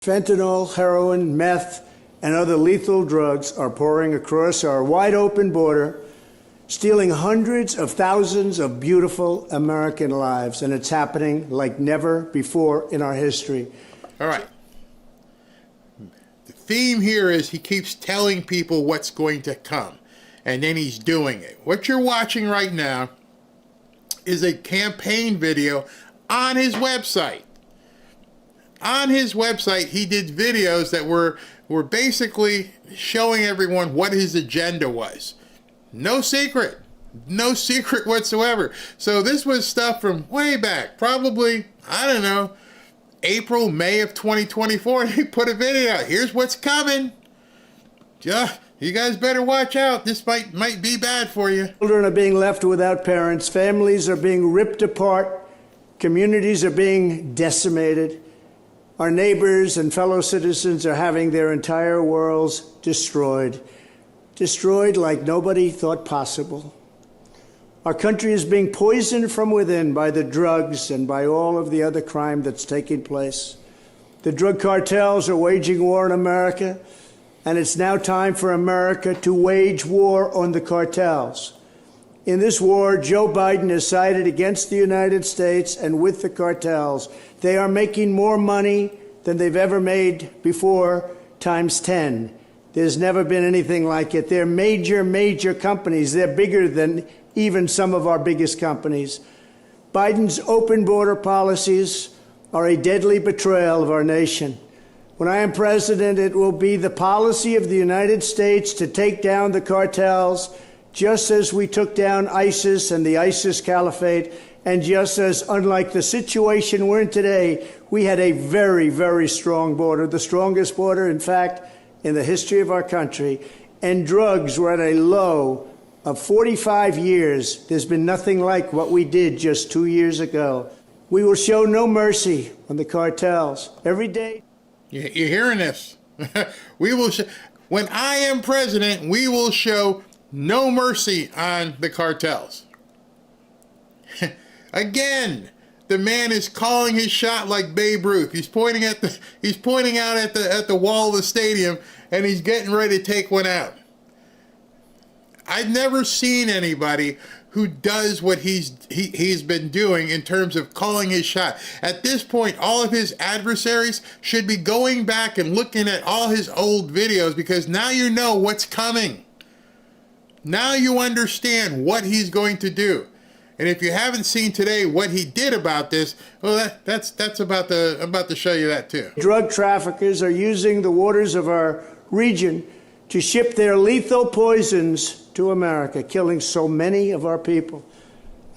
Fentanyl, heroin, meth, and other lethal drugs are pouring across our wide-open border, stealing hundreds of thousands of beautiful American lives, and it's happening like never before in our history. All right. The theme here is he keeps telling people what's going to come, and then he's doing it. What you're watching right now is a campaign video on his website. On his website, he did videos that were basically showing everyone what his agenda was. No secret. No secret whatsoever. So this was stuff from way back, probably, I don't know, April, May of 2024. He put a video out. Here's what's coming. Yeah, you guys better watch out. This might be bad for you. Children are being left without parents. Families are being ripped apart. Communities are being decimated. Our neighbors and fellow citizens are having their entire worlds destroyed. Destroyed like nobody thought possible. Our country is being poisoned from within by the drugs and by all of the other crime that's taking place. The drug cartels are waging war in America, and it's now time for America to wage war on the cartels. In this war, Joe Biden has sided against the United States and with the cartels. They are making more money than they've ever made before, times 10. There's never been anything like it. They're major, major companies. They're bigger than even some of our biggest companies. Biden's open border policies are a deadly betrayal of our nation. When I am president, it will be the policy of the United States to take down the cartels, just as we took down ISIS and the ISIS caliphate, and just as, unlike the situation we're in today, we had a very, very strong border, the strongest border, in fact, in the history of our country, and drugs were at a low of 45 years. There's been nothing like what we did just 2 years ago. We will show no mercy on the cartels. Every day. You're hearing this. We will when I am president, we will show no mercy on the cartels. Again, the man is calling his shot like Babe Ruth. He's pointing out at the wall of the stadium, and he's getting ready to take one out. I've never seen anybody who does what he's been doing in terms of calling his shot. At this point, all of his adversaries should be going back and looking at all his old videos, because now you know what's coming. Now you understand what he's going to do. And if you haven't seen today what he did about this, well, that's about to show you that too. Drug traffickers are using the waters of our region to ship their lethal poisons to America, killing so many of our people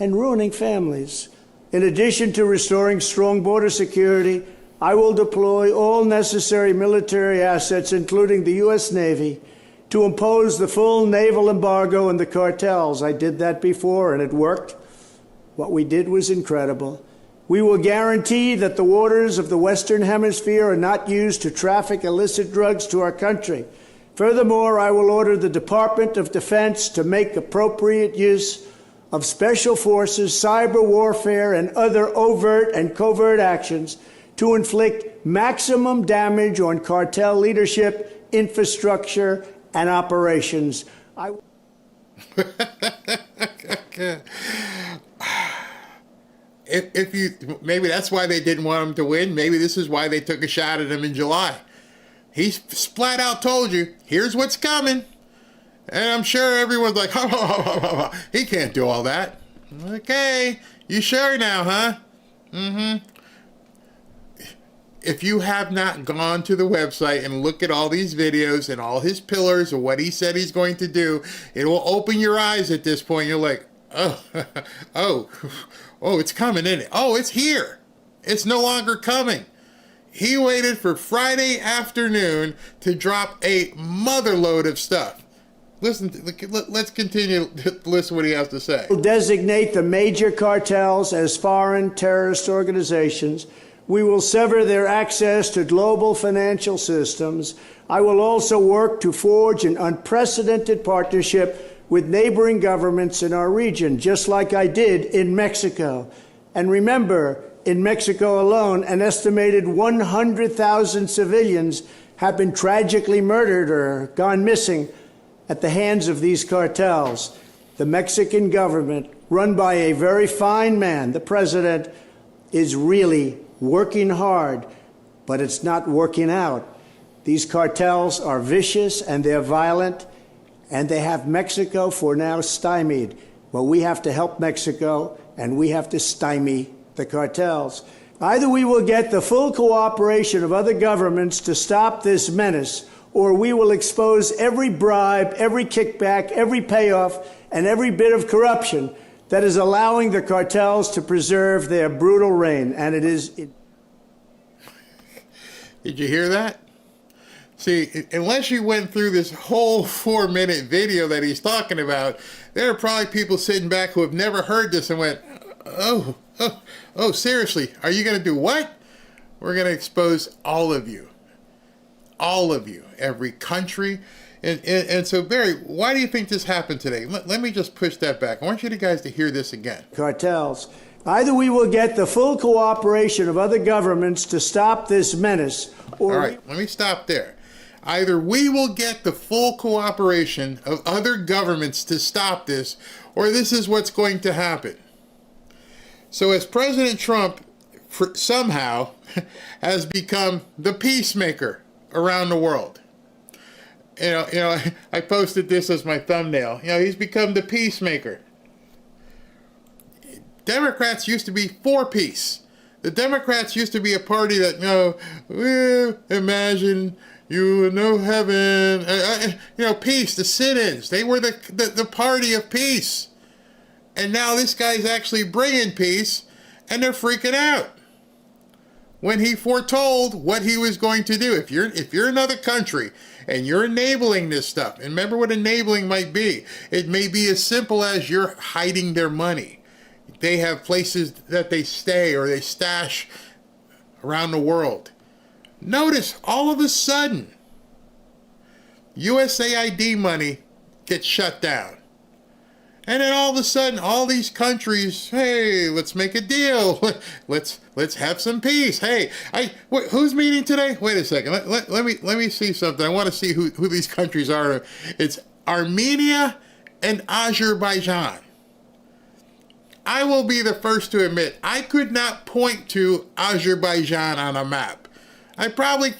and ruining families. In addition to restoring strong border security, I will deploy all necessary military assets, including the U.S. Navy, to impose the full naval embargo on the cartels. I did that before, and it worked. What we did was incredible. We will guarantee that the waters of the Western Hemisphere are not used to traffic illicit drugs to our country. Furthermore, I will order the Department of Defense to make appropriate use of special forces, cyber warfare, and other overt and covert actions to inflict maximum damage on cartel leadership, infrastructure, and operations. Maybe that's why they didn't want him to win. Maybe this is why they took a shot at him in July. He flat out told you, here's what's coming. And I'm sure everyone's like, he can't do all that. Okay, you sure now, huh? Mm-hmm. If you have not gone to the website and look at all these videos and all his pillars of what he said he's going to do, it will open your eyes at this point. You're like, oh, it's coming, isn't it? Oh, it's here. It's no longer coming. He waited for Friday afternoon to drop a motherload of stuff. Let's continue to listen to what he has to say. We'll designate the major cartels as foreign terrorist organizations. We will sever their access to global financial systems. I will also work to forge an unprecedented partnership with neighboring governments in our region, just like I did in Mexico. And remember, in Mexico alone, an estimated 100,000 civilians have been tragically murdered or gone missing at the hands of these cartels. The Mexican government, run by a very fine man, the president, is really working hard, but it's not working out. These cartels are vicious and they're violent, and they have Mexico for now stymied. Well, we have to help Mexico, and we have to stymie the cartels. Either we will get the full cooperation of other governments to stop this menace, or we will expose every bribe, every kickback, every payoff, and every bit of corruption that is allowing the cartels to preserve their brutal reign. And it is... Did you hear that? See, unless you went through this whole 4-minute video that he's talking about, there are probably people sitting back who have never heard this and went, oh, seriously, are you going to do what? We're going to expose all of you, every country. And so, Barry, why do you think this happened today? Let me just push that back. I want you guys to hear this again. Cartels. Either we will get the full cooperation of other governments to stop this menace, or... All right, let me stop there. Either we will get the full cooperation of other governments to stop this, or this is what's going to happen. So as President Trump somehow has become the peacemaker around the world. You know, I posted this as my thumbnail. You know, he's become the peacemaker. Democrats used to be for peace. The Democrats used to be a party that, imagine you know heaven, peace, the sit-ins. They were the party of peace. And now this guy's actually bringing peace, and they're freaking out. When he foretold what he was going to do. If you're another country and you're enabling this stuff, and remember what enabling might be. It may be as simple as you're hiding their money. They have places that they stay or they stash around the world. Notice all of a sudden, USAID money gets shut down. And then all of a sudden, all these countries, hey, let's make a deal. Let's have some peace. Hey, who's meeting today? Wait a second. Let me see something. I want to see who these countries are. It's Armenia and Azerbaijan. I will be the first to admit, I could not point to Azerbaijan on a map. I probably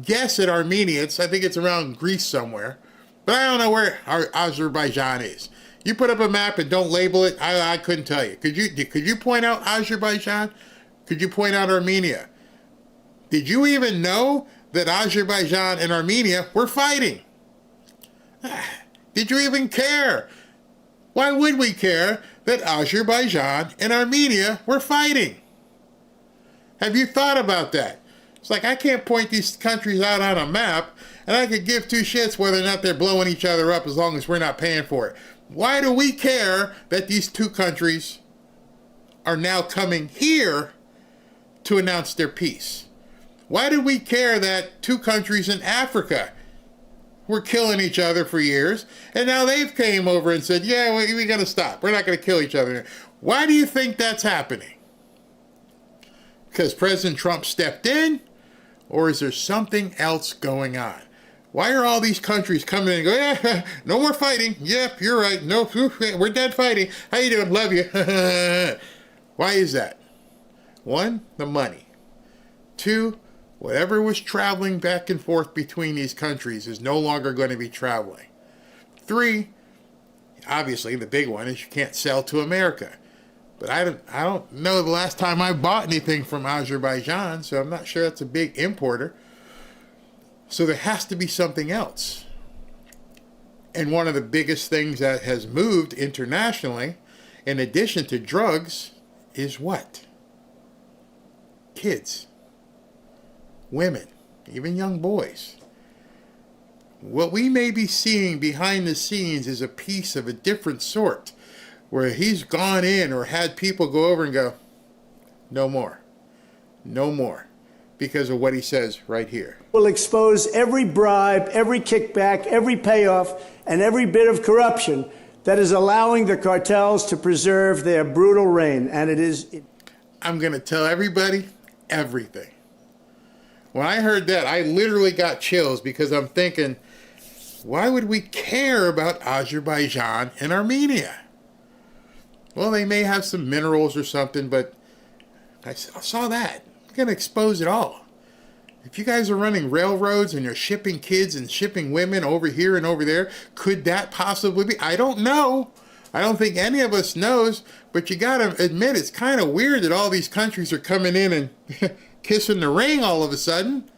guess at Armenia. I think it's around Greece somewhere. But I don't know where Azerbaijan is. You put up a map and don't label it, I couldn't tell you. Could you point out Azerbaijan? Could you point out Armenia? Did you even know that Azerbaijan and Armenia were fighting? Did you even care? Why would we care that Azerbaijan and Armenia were fighting? Have you thought about that? It's like I can't point these countries out on a map, and I could give two shits whether or not they're blowing each other up as long as we're not paying for it. Why do we care that these two countries are now coming here to announce their peace? Why do we care that two countries in Africa were killing each other for years, and now they've came over and said, yeah, we got to stop. We're not going to kill each other. Why do you think that's happening? Because President Trump stepped in, or is there something else going on? Why are all these countries coming in and going, yeah, no more fighting. Yep, you're right. No, we're dead fighting. How you doing? Love you. Why is that? One, the money. Two, whatever was traveling back and forth between these countries is no longer going to be traveling. Three, obviously the big one is you can't sell to America. But I don't know the last time I bought anything from Azerbaijan, so I'm not sure that's a big importer. So there has to be something else. And one of the biggest things that has moved internationally, in addition to drugs, is what? Kids. Women. Even young boys. What we may be seeing behind the scenes is a piece of a different sort, where he's gone in or had people go over and go, no more. No more. Because of what he says right here. Will expose every bribe, every kickback, every payoff, and every bit of corruption that is allowing the cartels to preserve their brutal reign. And it is... I'm going to tell everybody everything. When I heard that, I literally got chills because I'm thinking, why would we care about Azerbaijan and Armenia? Well, they may have some minerals or something, but I saw that. I'm going to expose it all. If you guys are running railroads and you're shipping kids and shipping women over here and over there, could that possibly be? I don't know. I don't think any of us knows, but you got to admit it's kind of weird that all these countries are coming in and kissing the ring all of a sudden.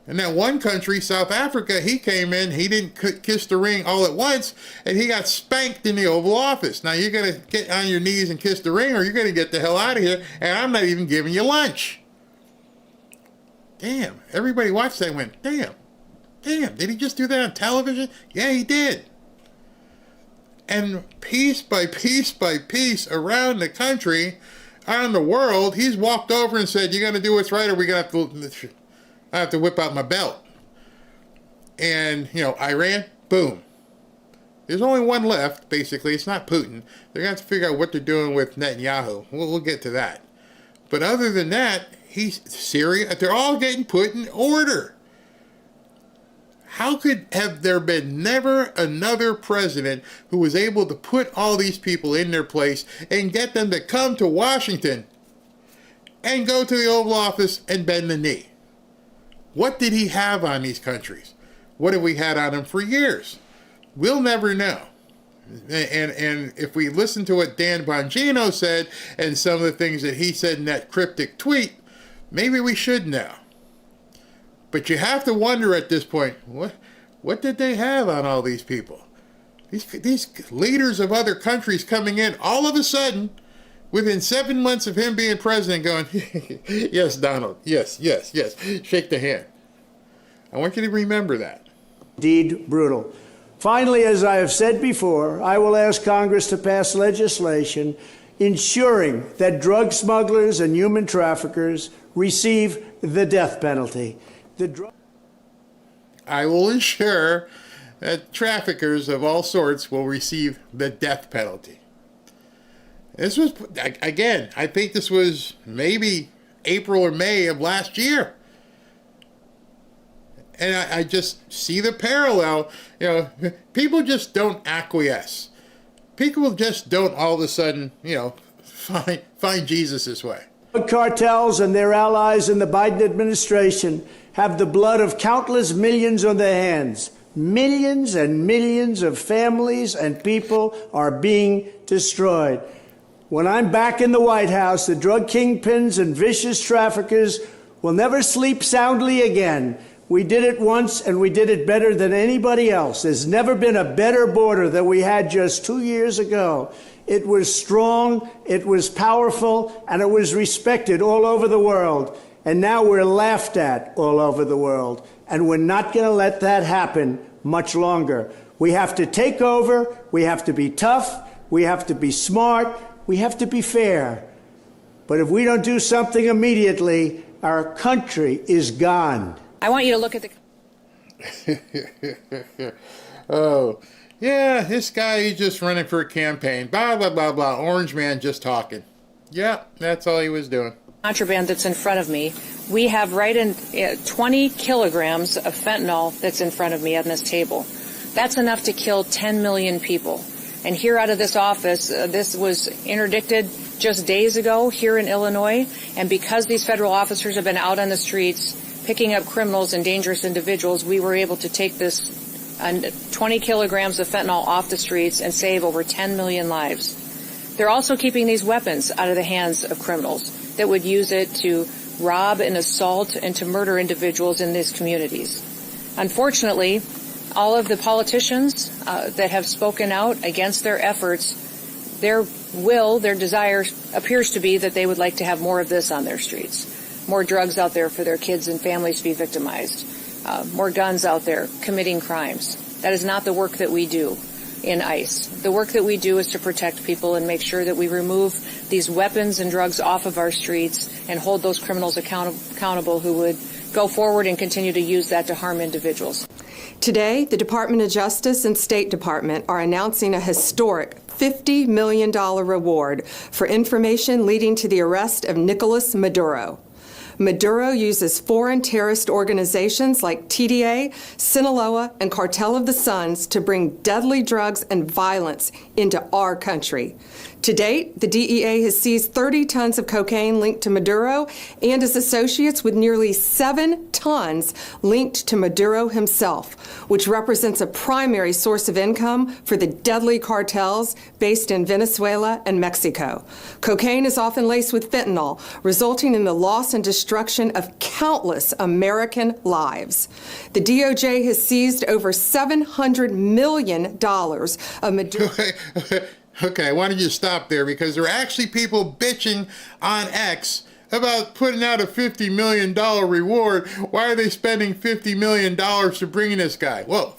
And that one country, South Africa, he came in, he didn't kiss the ring all at once, and he got spanked in the Oval Office. Now you're going to get on your knees and kiss the ring, or you're going to get the hell out of here, and I'm not even giving you lunch. Damn, everybody watched that and went, damn, did he just do that on television? Yeah, he did. And piece by piece by piece around the country, around the world, he's walked over and said, you're going to do what's right, or we're going to have to whip out my belt. And, Iran, boom. There's only one left, basically. It's not Putin. They're going to have to figure out what they're doing with Netanyahu. We'll get to that. But other than that, Syria, they're all getting put in order. How could have there been never another president who was able to put all these people in their place and get them to come to Washington and go to the Oval Office and bend the knee? What did he have on these countries? What have we had on them for years? We'll never know. And if we listen to what Dan Bongino said and some of the things that he said in that cryptic tweet, maybe we should know. But you have to wonder at this point, what did they have on all these people? These leaders of other countries coming in all of a sudden, within 7 months of him being president, going, yes, Donald, yes, shake the hand. I want you to remember that. Indeed brutal. Finally, as I have said before, I will ask Congress to pass legislation ensuring that drug smugglers and human traffickers receive the death penalty. I will ensure that traffickers of all sorts will receive the death penalty. This was, again, I think this was maybe April or May of last year. And I just see the parallel. People just don't acquiesce. People just don't all of a sudden, find Jesus this way. Cartels and their allies in the Biden administration have the blood of countless millions on their hands. Millions and millions of families and people are being destroyed. When I'm back in the White House, the drug kingpins and vicious traffickers will never sleep soundly again. We did it once, and we did it better than anybody else. There's never been a better border than we had just 2 years ago. It was strong, it was powerful, and it was respected all over the world. And now we're laughed at all over the world. And we're not going to let that happen much longer. We have to take over. We have to be tough. We have to be smart. We have to be fair. But if we don't do something immediately, our country is gone. I want you to look at the... Oh, yeah, this guy, he's just running for a campaign. Blah, blah, blah, blah. Orange man just talking. Yeah, that's all he was doing. Contraband that's in front of me. We have 20 kilograms of fentanyl that's in front of me on this table. That's enough to kill 10 million people. And here out of this office, this was interdicted just days ago here in Illinois. And because these federal officers have been out on the streets picking up criminals and dangerous individuals, we were able to take this 20 kilograms of fentanyl off the streets and save over 10 million lives. They're also keeping these weapons out of the hands of criminals that would use it to rob and assault and to murder individuals in these communities. Unfortunately, all of the politicians that have spoken out against their efforts, their desire appears to be that they would like to have more of this on their streets. More drugs out there for their kids and families to be victimized. More guns out there committing crimes. That is not the work that we do in ICE. The work that we do is to protect people and make sure that we remove these weapons and drugs off of our streets and hold those criminals accountable who would go forward and continue to use that to harm individuals. Today, the Department of Justice and State Department are announcing a historic $50 million reward for information leading to the arrest of Nicolas Maduro. Maduro uses foreign terrorist organizations like TDA, Sinaloa, and Cartel of the Suns to bring deadly drugs and violence into our country. To date, the DEA has seized 30 tons of cocaine linked to Maduro and his associates, with nearly 7 tons linked to Maduro himself, which represents a primary source of income for the deadly cartels based in Venezuela and Mexico. Cocaine is often laced with fentanyl, resulting in the loss and destruction of countless American lives. The DOJ has seized over $700 million of Maduro. Okay, I wanted you to stop there because there are actually people bitching on X about putting out a $50 million reward. Why are they spending $50 million to bring in this guy? Well,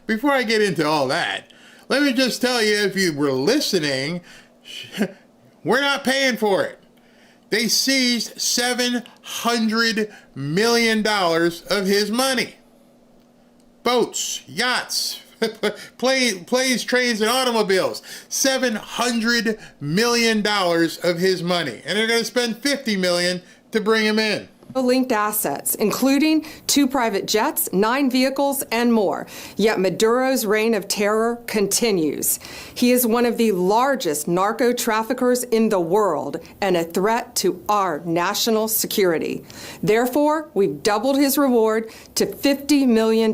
before I get into all that, let me just tell you, if you were listening, we're not paying for it. They seized $700 million of his money. Boats, yachts, planes, trains, and automobiles. $700 million of his money. And they're going to spend $50 million to bring him in. Linked assets, including 2 private jets, 9 vehicles, and more. Yet Maduro's reign of terror continues. He is one of the largest narco traffickers in the world and a threat to our national security. Therefore, we've doubled his reward to $50 million.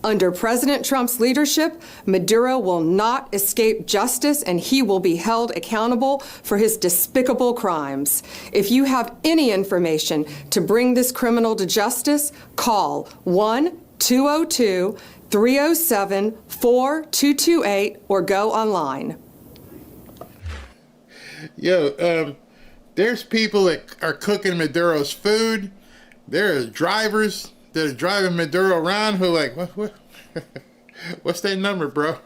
Under President Trump's leadership, Maduro will not escape justice, and he will be held accountable for his despicable crimes. If you have any information to bring this criminal to justice, call 1-202-307-4228 or go online. There's people that are cooking Maduro's food. There are drivers that are driving Maduro around who are like, what? What's that number, bro?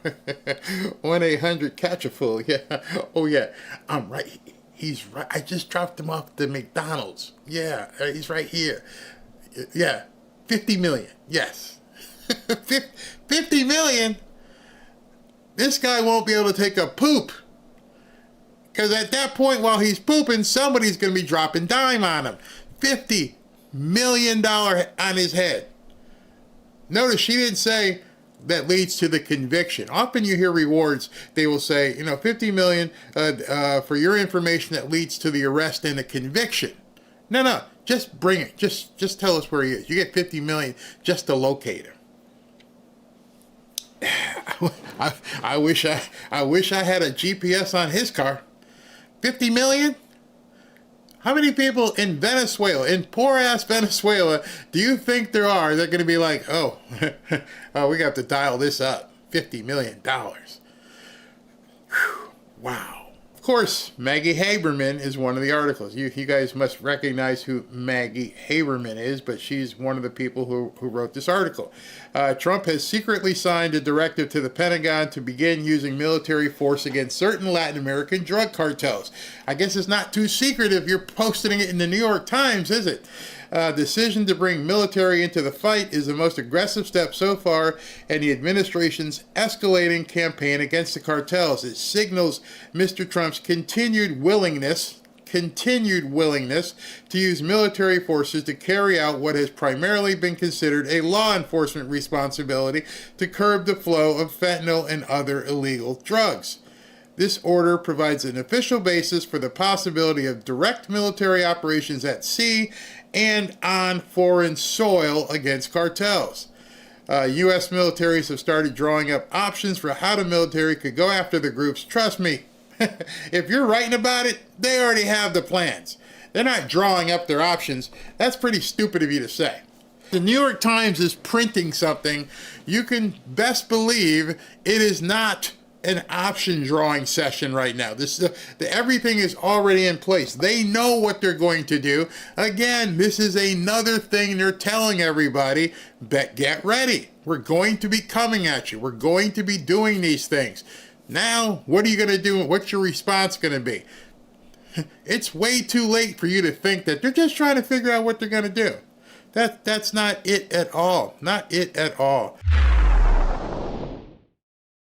1-800-CATCH-A-FOOL. Yeah. Oh, yeah. I'm right. He's right. I just dropped him off at the McDonald's. Yeah. He's right here. Yeah. 50 million. Yes. 50 million? This guy won't be able to take a poop. Because at that point, while he's pooping, somebody's going to be dropping dime on him. $50 million on his head. Notice she didn't say that leads to the conviction. Often you hear rewards, they will say, $50 million for your information that leads to the arrest and the conviction. No, just bring it. Just tell us where he is. You get $50 million just to locate him. I wish I had a GPS on his car. 50 million? How many people in Venezuela, in poor-ass Venezuela, do you think there are that are going to be like, oh, we got to dial this up, $50 million. Whew, wow. Of course, Maggie Haberman is one of the articles. You guys must recognize who Maggie Haberman is, but she's one of the people who wrote this article. Trump has secretly signed a directive to the Pentagon to begin using military force against certain Latin American drug cartels. I guess it's not too secret if you're posting it in the New York Times, is it? Decision to bring military into the fight is the most aggressive step so far in the administration's escalating campaign against the cartels. It signals Mr. Trump's continued willingness to use military forces to carry out what has primarily been considered a law enforcement responsibility to curb the flow of fentanyl and other illegal drugs. This order provides an official basis for the possibility of direct military operations at sea and on foreign soil against cartels. U.S. militaries have started drawing up options for how the military could go after the groups. Trust me, if you're writing about it, they already have the plans. They're not drawing up their options. That's pretty stupid of you to say. The New York Times is printing something. You can best believe it is not an option drawing session right now. Everything is already in place. They know what they're going to do. Again, this is another thing they're telling everybody, get ready. We're going to be coming at you. We're going to be doing these things. Now, what are you going to do? What's your response going to be? It's way too late for you to think that they're just trying to figure out what they're going to do. That's not it at all. Not it at all.